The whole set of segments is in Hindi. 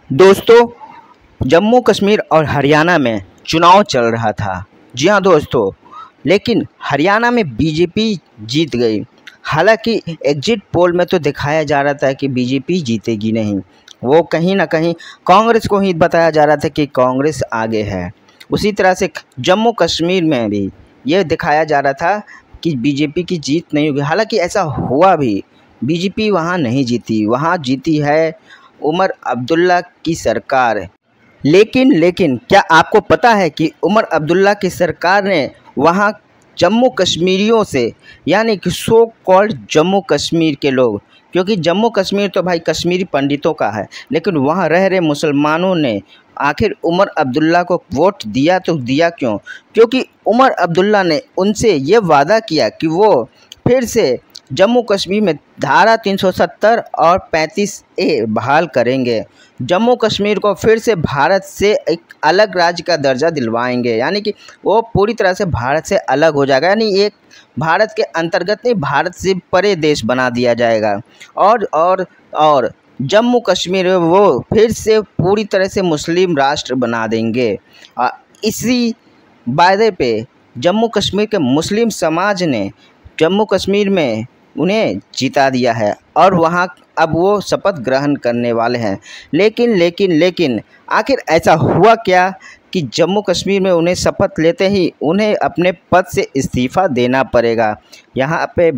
दोस्तों, जम्मू कश्मीर और हरियाणा में चुनाव चल रहा था। जी हाँ दोस्तों, लेकिन हरियाणा में बीजेपी जीत गई। हालांकि एग्जिट पोल में तो दिखाया जा रहा था कि बीजेपी जीतेगी नहीं, वो कहीं ना कहीं कांग्रेस को ही बताया जा रहा था कि कांग्रेस आगे है। उसी तरह से जम्मू कश्मीर में भी ये दिखाया जा रहा था कि बीजेपी की जीत नहीं होगी। हालांकि ऐसा हुआ भी, बीजेपी वहाँ नहीं जीती, वहाँ जीती है उमर अब्दुल्ला की सरकार। लेकिन क्या आपको पता है कि उमर अब्दुल्ला की सरकार ने वहाँ जम्मू कश्मीरियों से, यानी कि सो कॉल्ड जम्मू कश्मीर के लोग, क्योंकि जम्मू कश्मीर तो भाई कश्मीरी पंडितों का है, लेकिन वहाँ रह रहे मुसलमानों ने आखिर उमर अब्दुल्ला को वोट दिया तो दिया क्यों? क्योंकि उमर अब्दुल्ला ने उनसे ये वादा किया कि वो फिर से जम्मू कश्मीर में धारा 370 और 35A बहाल करेंगे। जम्मू कश्मीर को फिर से भारत से एक अलग राज्य का दर्जा दिलवाएंगे, यानी कि वो पूरी तरह से भारत से अलग हो जाएगा, यानी एक भारत के अंतर्गत नहीं, भारत से परे देश बना दिया जाएगा। और जम्मू कश्मीर वो फिर से पूरी तरह से मुस्लिम राष्ट्र बना देंगे। इसी वादे पे जम्मू कश्मीर के मुस्लिम समाज ने जम्मू कश्मीर में उन्हें जिता दिया है और वहाँ अब वो शपथ ग्रहण करने वाले हैं। लेकिन आखिर ऐसा हुआ क्या कि जम्मू कश्मीर में उन्हें शपथ लेते ही उन्हें अपने पद से इस्तीफ़ा देना पड़ेगा। यहाँ पे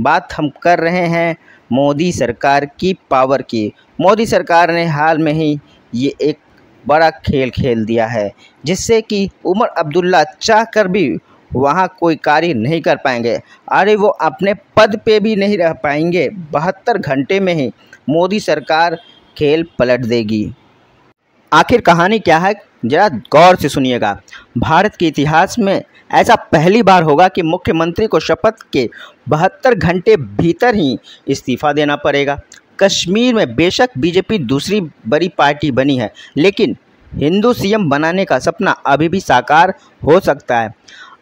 बात हम कर रहे हैं मोदी सरकार की पावर की। मोदी सरकार ने हाल में ही ये एक बड़ा खेल खेल दिया है, जिससे कि उमर अब्दुल्ला चाह कर भी वहाँ कोई कार्य नहीं कर पाएंगे। अरे वो अपने पद पे भी नहीं रह पाएंगे। 72 घंटे में ही मोदी सरकार खेल पलट देगी। आखिर कहानी क्या है, जरा गौर से सुनिएगा। भारत के इतिहास में ऐसा पहली बार होगा कि मुख्यमंत्री को शपथ के 72 घंटे भीतर ही इस्तीफ़ा देना पड़ेगा। कश्मीर में बेशक बीजेपी दूसरी बड़ी पार्टी बनी है, लेकिन हिंदू सीएम बनाने का सपना अभी भी साकार हो सकता है।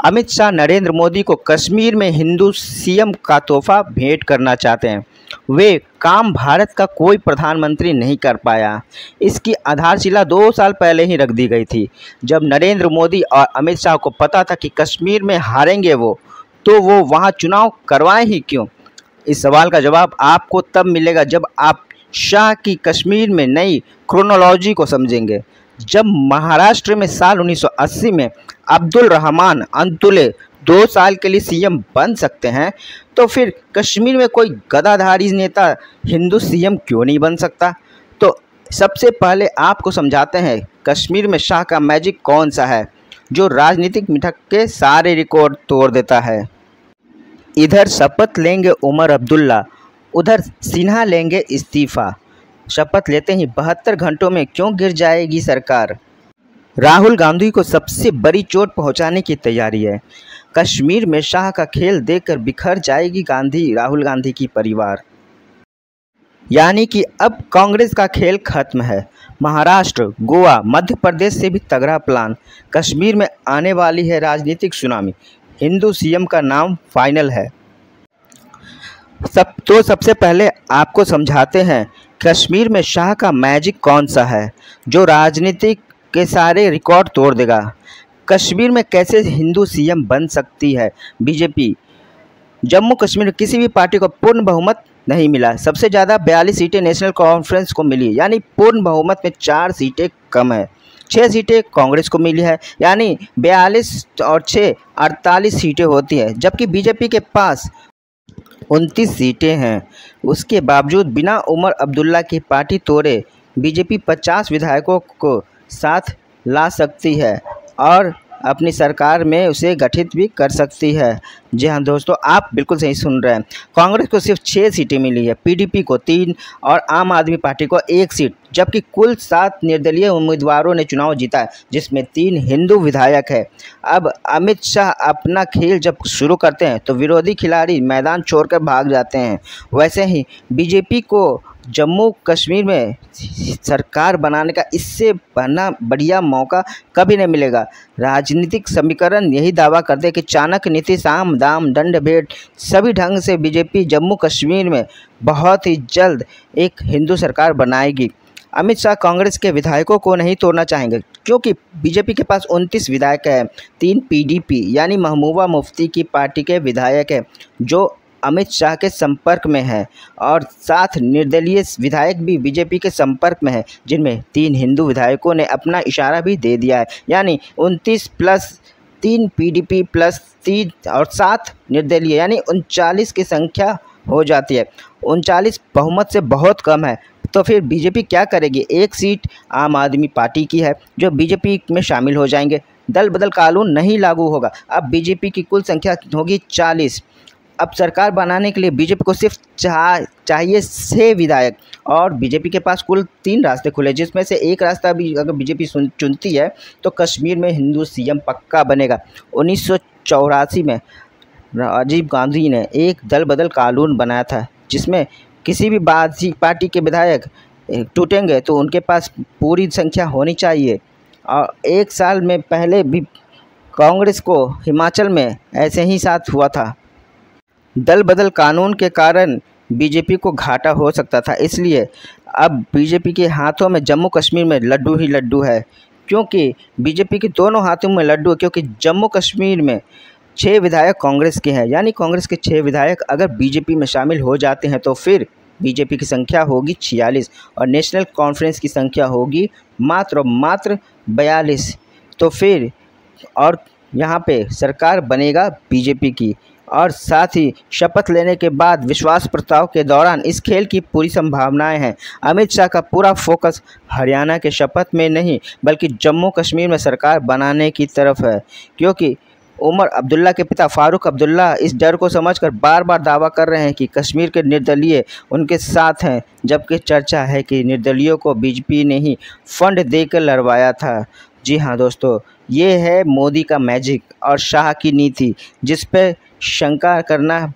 अमित शाह नरेंद्र मोदी को कश्मीर में हिंदू सीएम का तोहफा भेंट करना चाहते हैं। वे काम भारत का कोई प्रधानमंत्री नहीं कर पाया। इसकी आधारशिला 2 साल पहले ही रख दी गई थी, जब नरेंद्र मोदी और अमित शाह को पता था कि कश्मीर में हारेंगे वो, तो वो वहाँ चुनाव करवाएं ही क्यों? इस सवाल का जवाब आपको तब मिलेगा जब आप शाह की कश्मीर में नई क्रोनोलॉजी को समझेंगे। जब महाराष्ट्र में साल 1980 में अब्दुल रहमान अंतुले 2 साल के लिए सीएम बन सकते हैं, तो फिर कश्मीर में कोई गद्दाधारी नेता हिंदू सीएम क्यों नहीं बन सकता? तो सबसे पहले आपको समझाते हैं कश्मीर में शाह का मैजिक कौन सा है, जो राजनीतिक मिथक के सारे रिकॉर्ड तोड़ देता है। इधर शपथ लेंगे उमर अब्दुल्ला, उधर सिन्हा लेंगे इस्तीफ़ा। शपथ लेते ही 72 घंटों में क्यों गिर जाएगी सरकार? राहुल गांधी को सबसे बड़ी चोट पहुंचाने की तैयारी है। कश्मीर में शाह का खेल देखकर बिखर जाएगी राहुल गांधी की परिवार। यानी कि अब कांग्रेस का खेल खत्म है। महाराष्ट्र, गोवा, मध्य प्रदेश से भी तगड़ा प्लान। कश्मीर में आने वाली है राजनीतिक सुनामी। हिंदू सीएम का नाम फाइनल है। सबसे पहले आपको समझाते हैं कश्मीर में शाह का मैजिक कौन सा है, जो राजनीतिक के सारे रिकॉर्ड तोड़ देगा। कश्मीर में कैसे हिंदू सीएम बन सकती है बीजेपी? जम्मू कश्मीर में किसी भी पार्टी को पूर्ण बहुमत नहीं मिला। सबसे ज़्यादा 42 सीटें नेशनल कॉन्फ्रेंस को मिली, यानी पूर्ण बहुमत में 4 सीटें कम है। 6 सीटें कांग्रेस को मिली है, यानी 42 और 6 48 सीटें होती है, जबकि बीजेपी के पास 29 सीटें हैं। उसके बावजूद बिना उमर अब्दुल्ला की पार्टी तोड़े बीजेपी 50 विधायकों को साथ ला सकती है और अपनी सरकार में उसे गठित भी कर सकती है। जी हाँ दोस्तों, आप बिल्कुल सही सुन रहे हैं। कांग्रेस को सिर्फ 6 सीटें मिली है, पीडीपी को 3 और आम आदमी पार्टी को 1 सीट, जबकि कुल 7 निर्दलीय उम्मीदवारों ने चुनाव जीता है, जिसमें 3 हिंदू विधायक है। अब अमित शाह अपना खेल जब शुरू करते हैं तो विरोधी खिलाड़ी मैदान छोड़कर भाग जाते हैं। वैसे ही बीजेपी को जम्मू कश्मीर में सरकार बनाने का इससे बढ़िया मौका कभी नहीं मिलेगा। राजनीतिक समीकरण यही दावा करते हैं कि चाणक्य नीति, साम दाम दंड भेद सभी ढंग से बीजेपी जम्मू कश्मीर में बहुत ही जल्द एक हिंदू सरकार बनाएगी। अमित शाह कांग्रेस के विधायकों को नहीं तोड़ना चाहेंगे क्योंकि बीजेपी के पास 29 विधायक हैं, 3 पीडीपी यानी महबूबा मुफ्ती की पार्टी के विधायक हैं जो अमित शाह के संपर्क में है और 7 निर्दलीय विधायक भी बीजेपी के संपर्क में हैं, जिनमें 3 हिंदू विधायकों ने अपना इशारा भी दे दिया है। यानी 29 प्लस 3 पीडीपी प्लस 3 और 7 निर्दलीय यानी 39 की संख्या हो जाती है। 39 बहुमत से बहुत कम है, तो फिर बीजेपी क्या करेगी? एक सीट आम आदमी पार्टी की है जो बीजेपी में शामिल हो जाएंगे। दल बदल कानून नहीं लागू होगा। अब बीजेपी की कुल संख्या होगी 40। अब सरकार बनाने के लिए बीजेपी को सिर्फ चाहिए 6 विधायक और बीजेपी के पास कुल 3 रास्ते खुले, जिसमें से एक रास्ता भी अगर बीजेपी चुनती है तो कश्मीर में हिंदू सीएम पक्का बनेगा। 1984 में राजीव गांधी ने एक दल बदल कानून बनाया था जिसमें किसी भी पार्टी के विधायक टूटेंगे तो उनके पास पूरी संख्या होनी चाहिए। और 1 साल में पहले भी कांग्रेस को हिमाचल में ऐसे ही साथ हुआ था। दल बदल कानून के कारण बीजेपी को घाटा हो सकता था, इसलिए अब बीजेपी के हाथों में जम्मू कश्मीर में लड्डू ही लड्डू है। क्योंकि बीजेपी के दोनों हाथों में लड्डू है, क्योंकि जम्मू कश्मीर में 6 विधायक कांग्रेस के हैं, यानी कांग्रेस के 6 विधायक अगर बीजेपी में शामिल हो जाते हैं तो फिर बीजेपी की संख्या होगी 46 और नेशनल कॉन्फ्रेंस की संख्या होगी मात्र 42। तो फिर और यहाँ पे सरकार बनेगा बीजेपी की। और साथ ही शपथ लेने के बाद विश्वास प्रस्ताव के दौरान इस खेल की पूरी संभावनाएं हैं। अमित शाह का पूरा फोकस हरियाणा के शपथ में नहीं बल्कि जम्मू कश्मीर में सरकार बनाने की तरफ है, क्योंकि उमर अब्दुल्ला के पिता फारूक अब्दुल्ला इस डर को समझकर बार बार दावा कर रहे हैं कि कश्मीर के निर्दलीय उनके साथ हैं, जबकि चर्चा है कि निर्दलीयों को बीजेपी ने ही फंड देकर लड़वाया था। जी हाँ दोस्तों, ये है मोदी का मैजिक और शाह की नीति, जिस पे शंका करना